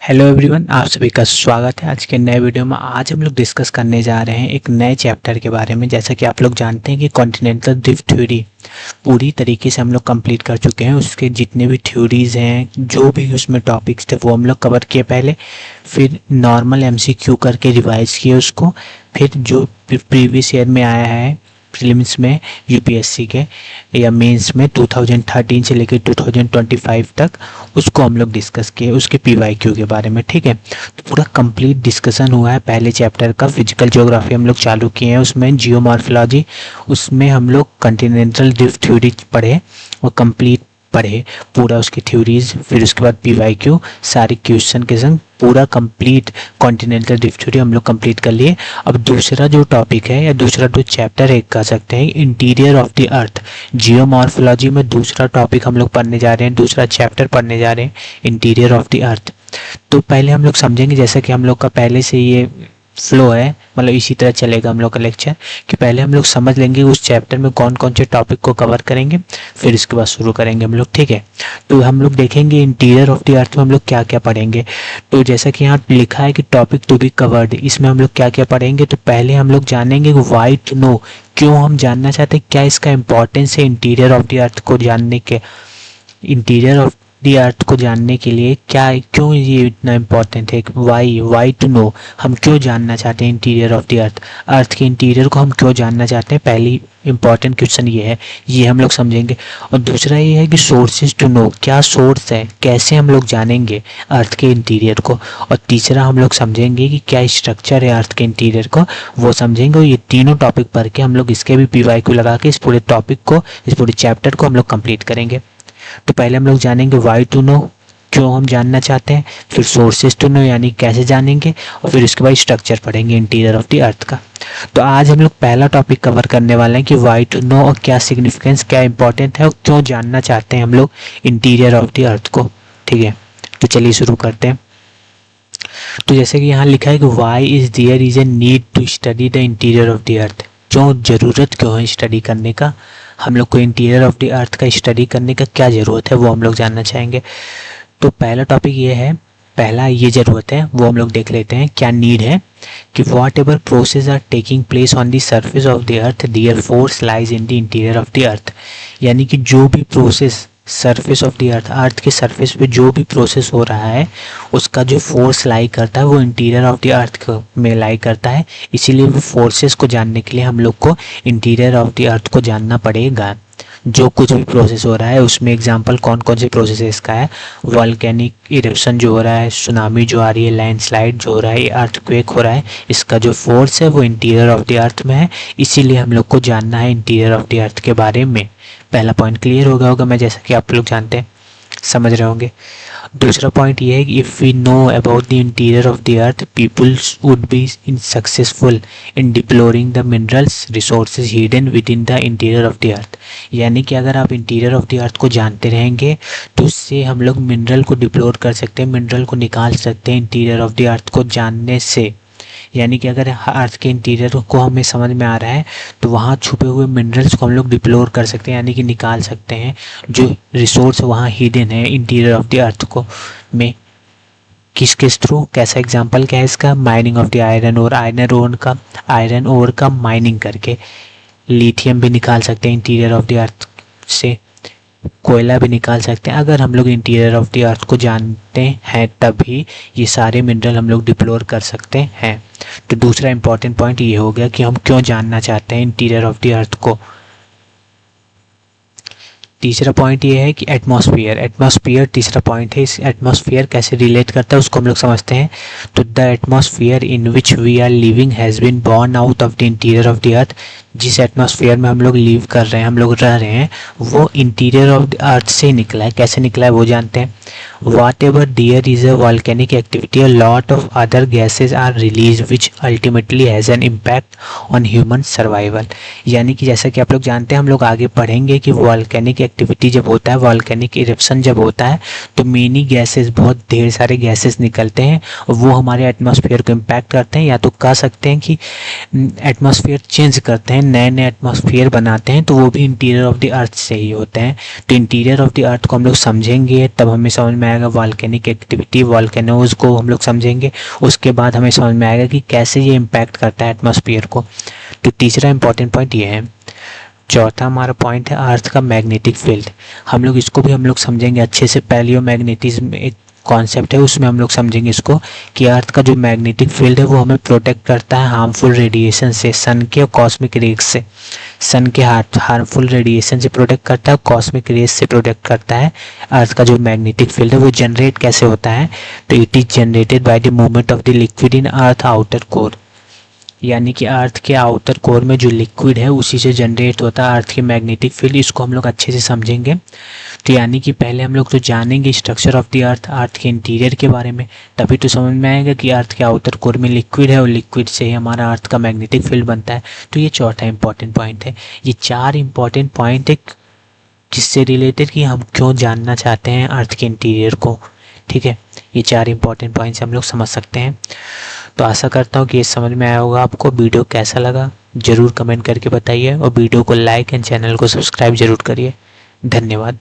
Hello everyone, आप सभी का स्वागत है आज के नए वीडियो में। आज हम लोग डिस्कस करने जा रहे हैं एक नए चैप्टर के बारे में। जैसा कि आप लोग जानते हैं कि कॉन्टिनेंटल ड्रिफ्ट थ्योरी पूरी तरीके से हम लोग कंप्लीट कर चुके हैं। उसके जितने भी थ्योरीज हैं, जो भी उसमें टॉपिक्स थे, वो हम लोग कवर किए पहले। फिर नॉर्मल एमसीक्यू करके रिवाइज किए उसको। फिर जो प्रीवियस ईयर में आया है प्रीलिम्स में, यूपीएससी के या मेंस में 2013 से लेकर 2025 तक, उसको हम लोग डिस्कस किए, उसके पीवाईक्यू के बारे में। ठीक है, तो पूरा कंप्लीट डिस्कशन हुआ है पहले चैप्टर का। फिजिकल ज्योग्राफी हम लोग चालू किए हैं, उसमें जियोमॉर्फोलॉजी, उसमें हम लोग कॉन्टिनेंटल ड्रिफ्ट थ्योरी पढ़े और कंप्लीट पढ़े पूरा उसकी थ्योरीज। फिर उसके बाद पीवाईक्यू सारे क्वेश्चन के संग पूरा कंप्लीट कॉन्टिनेंटल ड्रिफ्ट थ्योरी हम लोग कंप्लीट कर लिए। अब दूसरा जो टॉपिक है या दूसरा जो चैप्टर है कह सकते हैं, interior of the earth. Geomorphology में दूसरा टॉपिक हम लोग पढ़ने जा रहे हैं, दूसरा चैप्टर पढ़ने जा रहे हैं, इंटीरियर ऑफ द अर्थ। तो पहले हम लोग समझेंगे, जैसा कि हम लोग का पहले से ये फ्लो है, मतलब इसी तरह चलेगा हम लोग का लेक्चर, कि पहले हम लोग समझ लेंगे उस चैप्टर में कौन कौन से टॉपिक को कवर करेंगे, फिर इसके बाद शुरू करेंगे हम लोग। ठीक है, तो हम लोग देखेंगे इंटीरियर ऑफ द अर्थ में हम लोग क्या क्या पढ़ेंगे। तो जैसा कि यहाँ लिखा है कि टॉपिक टू बी कवर्ड, इसमें हम लोग क्या क्या पढ़ेंगे। तो पहले हम लोग जानेंगे वाई टू नो, क्यों हम जानना चाहते हैं, क्या इसका इंपॉर्टेंस है इंटीरियर ऑफ द अर्थ को जानने के। इंटीरियर ऑफ दी अर्थ को जानने के लिए क्या, क्यों ये इतना इम्पोर्टेंट है। वाई टू नो, हम क्यों जानना चाहते हैं interior of the earth, earth के इंटीरियर को हम क्यों जानना चाहते हैं। पहली इंपॉर्टेंट क्वेश्चन ये है, ये हम लोग समझेंगे। और दूसरा ये है कि सोर्सेज टू नो, क्या सोर्स है, कैसे हम लोग जानेंगे अर्थ के इंटीरियर को। और तीसरा हम लोग समझेंगे कि क्या स्ट्रक्चर है अर्थ के इंटीरियर को, वो समझेंगे। और ये तीनों टॉपिक पढ़ के हम लोग इसके भी पीवाईक्यू लगा के इस पूरे टॉपिक को, इस पूरे चैप्टर को हम लोग कंप्लीट करेंगे। तो पहले हम लोग जानेंगे वाई टू नो, क्यों हम जानना चाहते हैं। फिर सोर्सेज टू नो, यानी कैसे जानेंगे। और फिर उसके बाद स्ट्रक्चर पढ़ेंगे इंटीरियर ऑफ द अर्थ का। तो आज हम लोग पहला टॉपिक कवर करने वाले हैं कि वाई टू नो, और क्या सिग्निफिकेंस, क्या इंपॉर्टेंट है और क्यों जानना चाहते हैं हम लोग इंटीरियर ऑफ द अर्थ को। ठीक है, तो चलिए शुरू करते हैं। तो जैसे कि यहाँ लिखा है कि why is there is a need to study the interior of the earth, क्यों, जरूरत क्यों है स्टडी करने का। हम लोग को इंटीरियर ऑफ द अर्थ का स्टडी करने का क्या ज़रूरत है, वो हम लोग जानना चाहेंगे। तो पहला टॉपिक ये है, पहला ये ज़रूरत है वो हम लोग देख लेते हैं। क्या नीड है कि whatever process are taking place on the surface of the earth, their force lies in the interior of the earth. यानी कि जो भी process surface of the earth, earth के सरफेस पे जो भी प्रोसेस हो रहा है, उसका जो फोर्स लाई करता है वो इंटीरियर ऑफ द अर्थ में लाई करता है। इसीलिए वो फोर्सेस को जानने के लिए हम लोग को इंटीरियर ऑफ द अर्थ को जानना पड़ेगा। जो कुछ भी प्रोसेस हो रहा है उसमें एग्जांपल कौन कौन से प्रोसेस इसका है, वॉल्केनिक इरप्शन जो हो रहा है, सुनामी जो आ रही है, लैंडस्लाइड जो हो रहा है, अर्थक्वेक हो रहा है, इसका जो फोर्स है वो इंटीरियर ऑफ द अर्थ में है। इसीलिए हम लोग को जानना है इंटीरियर ऑफ द अर्थ के बारे में। पहला पॉइंट क्लियर हो गया होगा, मैं जैसा कि आप लोग जानते हैं, समझ रहे होंगे। दूसरा पॉइंट ये है कि if we know about the interior of the earth, peoples would be in successful in deploring the minerals resources hidden within the interior of the earth. यानी कि अगर आप इंटीरियर ऑफ द अर्थ को जानते रहेंगे तो उससे हम लोग मिनरल को डिप्लोर कर सकते हैं, मिनरल को निकाल सकते हैं इंटीरियर ऑफ द अर्थ को जानने से। यानी कि अगर अर्थ के इंटीरियर को हमें समझ में आ रहा है तो वहाँ छुपे हुए मिनरल्स को हम लोग डिप्लोर कर सकते हैं, यानी कि निकाल सकते हैं जो रिसोर्स वहाँ हिडन है इंटीरियर ऑफ द अर्थ को में। किस थ्रू, कैसा एग्जांपल क्या है इसका, माइनिंग ऑफ द आयरन और आयरन ओर का माइनिंग करके। लिथियम भी निकाल सकते हैं इंटीरियर ऑफ द अर्थ से, कोयला भी निकाल सकते हैं। अगर हम लोग इंटीरियर ऑफ द अर्थ को जानते हैं तभी ये सारे मिनरल हम लोग डिप्लोर कर सकते हैं। तो दूसरा इंपॉर्टेंट पॉइंट ये हो गया कि हम क्यों जानना चाहते हैं इंटीरियर ऑफ द अर्थ को। तीसरा पॉइंट ये है कि एटमॉस्फेयर तीसरा पॉइंट है। इस एटमॉस्फेयर कैसे रिलेट करता है उसको हम लोग समझते हैं। तो the atmosphere in which we are living has been born out of the interior of the earth. जिस एटमॉस्फेयर में हम लोग लिव कर रहे हैं, हम लोग रह रहे हैं, वो इंटीरियर ऑफ द अर्थ से निकला है। कैसे निकला है वो जानते हैं। Whatever there is a volcanic activity, a lot of other gases are released which ultimately has an impact on human survival। यानी कि जैसा कि आप लोग जानते हैं, हम लोग आगे पढ़ेंगे कि वॉल्केनिक एक्टिविटी जब होता है, वॉल्केनिक इरप्शन जब होता है तो मेनी गैसेस, बहुत ढेर सारे गैसेस निकलते हैं और वो हमारे एटमॉस्फेयर को इम्पैक्ट करते हैं, या तो कह सकते हैं कि एटमॉस्फेयर चेंज करते हैं, नए नए एटमॉस्फेयर बनाते हैं तो वो भी इंटीरियर ऑफ द अर्थ से ही होते हैं। तो इंटीरियर ऑफ द अर्थ को हम लोग समझेंगे तब हमें समझ में आएगा वॉल्केनिक एक्टिविटी, वॉल्केनोज को हम लोग समझेंगे, उसके बाद हमें समझ में आएगा कि कैसे ये इम्पैक्ट करता है एटमॉस्फेयर को। तो तीसरा इंपॉर्टेंट पॉइंट ये है। चौथा हमारा पॉइंट है अर्थ का मैग्नेटिक फील्ड। हम लोग इसको भी हम लोग समझेंगे अच्छे से। पैलियोमैग्नेटिज्म एक कॉन्सेप्ट है, उसमें हम लोग समझेंगे इसको कि अर्थ का जो मैग्नेटिक फील्ड है वो हमें प्रोटेक्ट करता है हार्मफुल रेडिएशन से, सन के और कॉस्मिक रेज से। सन के हार्मफुल रेडिएशन से प्रोटेक्ट करता है, कॉस्मिक रेज से प्रोटेक्ट करता है। अर्थ का जो मैग्नेटिक फील्ड है वो जनरेट कैसे होता है, तो it is generated by the movement of the liquid in earth outer core. यानी कि अर्थ के आउटर कोर में जो लिक्विड है उसी से जनरेट होता है अर्थ के मैग्नेटिक फील्ड। इसको हम लोग अच्छे से समझेंगे। तो यानी कि पहले हम लोग तो जानेंगे structure of the earth, earth के इंटीरियर के बारे में, तभी तो समझ में आएगा कि अर्थ के आउटर कोर में लिक्विड है और लिक्विड से ही हमारा अर्थ का मैग्नेटिक फील्ड बनता है। तो ये चौथा इंपॉर्टेंट पॉइंट है। ये 4 इंपॉर्टेंट पॉइंट है जिससे रिलेटेड कि हम क्यों जानना चाहते हैं अर्थ के इंटीरियर को। ठीक है, ये 4 इंपॉर्टेंट पॉइंट्स हम लोग समझ सकते हैं। तो आशा करता हूँ कि ये समझ में आया होगा आपको। वीडियो कैसा लगा ज़रूर कमेंट करके बताइए और वीडियो को लाइक एंड चैनल को सब्सक्राइब ज़रूर करिए। धन्यवाद।